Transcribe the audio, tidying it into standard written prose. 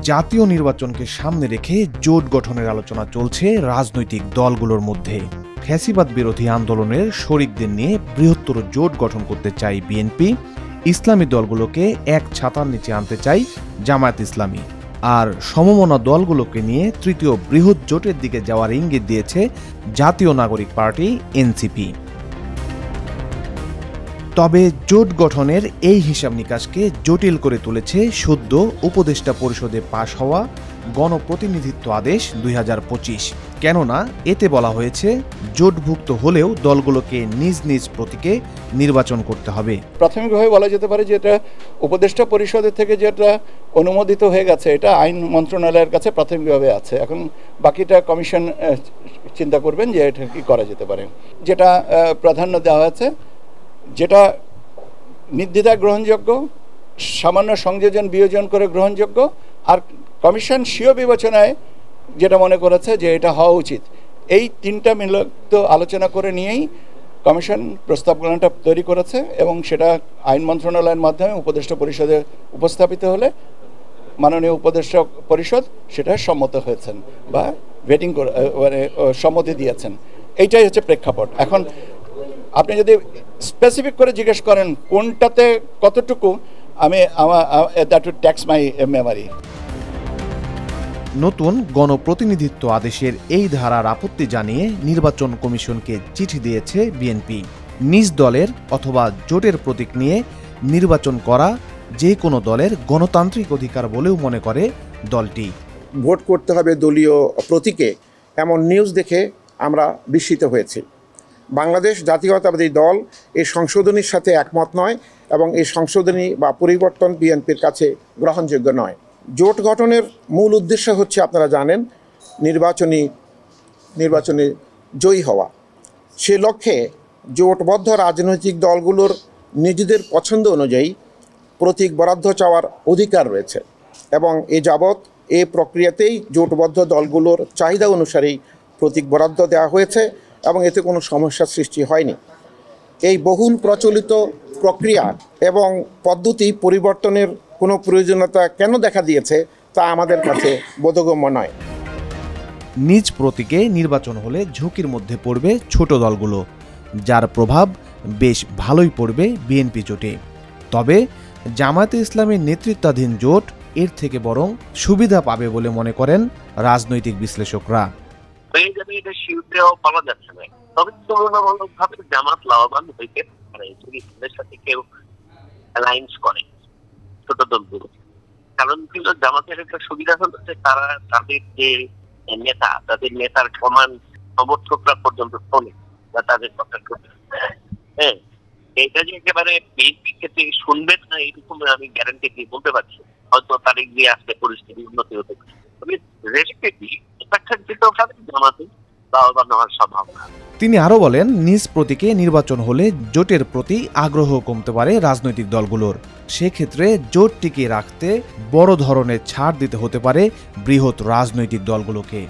জাতীয় নির্বাচনকে সামনে রেখে জোট গঠনের আলোচনা চলছে রাজনৈতিক দলগুলোর মধ্যে। ফ্যাসিবাদ বিরোধী আন্দোলনের শরিকদের নিয়ে বৃহত্তর জোট গঠন করতে চায় বিএনপি। ইসলামী দলগুলোকে এক ছাতার নিচে আনতে চায় জামায়াত ইসলামী। আর সমমনা দলগুলোকে নিয়ে তৃতীয় বৃহৎ জোটের দিকে যাওয়ার ইঙ্গিত দিয়েছে জাতীয় নাগরিক পার্টি এনসিপি। তবে জোট গঠনের এই হিসাব নিকাশকে জটিল করে তুলেছে সদ্য উপদেষ্টা পরিষদে পাশ হওয়া গণপ্রতিনিধিত্ব আদেশ 2025। কেননা এতে বলা হয়েছে জোটভুক্ত হলেও দলগুলোকে নিজ নিজ প্রতীকে নির্বাচন করতে হবে। প্রাথমিকভাবে বলা যেতে পারে যে এটা উপদেষ্টা পরিষদের থেকে যেটা অনুমোদিত হয়ে গেছে, এটা আইন মন্ত্রণালয়ের কাছে প্রাথমিকভাবে আছে। এখন বাকিটা কমিশন চিন্তা করবেন যে এটা কি করা যেতে পারে। যেটা প্রাধান্য দেওয়া হয়েছে, যেটা নির্দ্বিধায় গ্রহণযোগ্য, সামান্য সংযোজন বিয়োজন করে গ্রহণযোগ্য, আর কমিশন স্বীয় বিবেচনায় যেটা মনে করেছে যে এটা হওয়া উচিত, এই তিনটা মিলিত আলোচনা করে নিয়েই কমিশন প্রস্তাবনাটা তৈরি করেছে এবং সেটা আইন মন্ত্রণালয়ের মাধ্যমে উপদেষ্টা পরিষদে উপস্থাপিত হলে মাননীয় উপদেষ্টা পরিষদ সেটা সম্মত হয়েছেন বা ভেটিং মানে সম্মতি দিয়েছেন। এইটাই হচ্ছে প্রেক্ষাপট। এখন আপনি যদি স্পেসিফিক করে জিজ্ঞেস করেন কোনটাতে কতটুকু, that weed tax my memory. নতুন গণপ্রতিনিধিত্ব আদেশের এই ধারার আপত্তি জানিয়ে নির্বাচন কমিশনকে চিঠি দিয়েছে বিএনপি। নিজ দলের অথবা জোটের প্রতীক নিয়ে নির্বাচন করা যে কোনো দলের গণতান্ত্রিক অধিকার বলেও মনে করে দলটি। ভোট করতে হবে দলীয় প্রতীকে, এমন নিউজ দেখে আমরা বিস্মিত হয়েছি। বাংলাদেশ জাতীয়তাবাদী দল এই সংশোধনীর সাথে একমত নয় এবং এই সংশোধনী বা পরিবর্তন বিএনপির কাছে গ্রহণযোগ্য নয়। জোট গঠনের মূল উদ্দেশ্য হচ্ছে, আপনারা জানেন, নির্বাচনে জয়ী হওয়া। সে লক্ষ্যে জোটবদ্ধ রাজনৈতিক দলগুলোর নিজেদের পছন্দ অনুযায়ী প্রতীক বরাদ্দ চাওয়ার অধিকার রয়েছে এবং এ যাবৎ এই প্রক্রিয়াতেই জোটবদ্ধ দলগুলোর চাহিদা অনুসারেই প্রতীক বরাদ্দ দেওয়া হয়েছে এবং এতে কোনো সমস্যার সৃষ্টি হয়নি। এই বহুল প্রচলিত প্রক্রিয়া এবং পদ্ধতি পরিবর্তনের কোনো প্রয়োজনীয়তা কেন দেখা দিয়েছে তা আমাদের কাছে বোধগম্য নয়। নিজ প্রতীকে নির্বাচন হলে ঝুঁকির মধ্যে পড়বে ছোট দলগুলো, যার প্রভাব বেশ ভালোই পড়বে বিএনপি জোটে। তবে জামায়াতে ইসলামের নেতৃত্বাধীন জোট এর থেকে বরং সুবিধা পাবে বলে মনে করেন রাজনৈতিক বিশ্লেষকরা। তবে তুলনামূলকভাবে জামাত লাভবান হইতে পারে যদি তাদের সাথে কেউ অ্যালায়েন্স করে ছোট দলগুলো। কারণ কিন্তু জামাতের একটা সুবিধা হলো যে তারা তাদের যে নেতা, তাদের নেতার সমান সমর্থকরা পর্যন্ত শোনে বা তাদের কথা শোনে। হ্যাঁ, এটা যে একেবারে বিএনপি ক্ষেত্রে শুনবেন না এরকম আমি গ্যারান্টি দিয়ে বলতে পারছি। হয়তো তারিখ দিয়ে আসলে পরিস্থিতি উন্নতি হতে পারে, তবে রেসপেক্টিভলি অপেক্ষাকৃতভাবে জামাতে লাভবান হওয়ার সম্ভাবনা। তিনি আরও বলেন, নিজ প্রতীকে নির্বাচন হলে জোটের প্রতি আগ্রহ কমতে পারে রাজনৈতিক দলগুলোর। সেক্ষেত্রে জোট টিকিয়ে রাখতে বড় ধরনের ছাড় দিতে হতে পারে বৃহৎ রাজনৈতিক দলগুলোকে।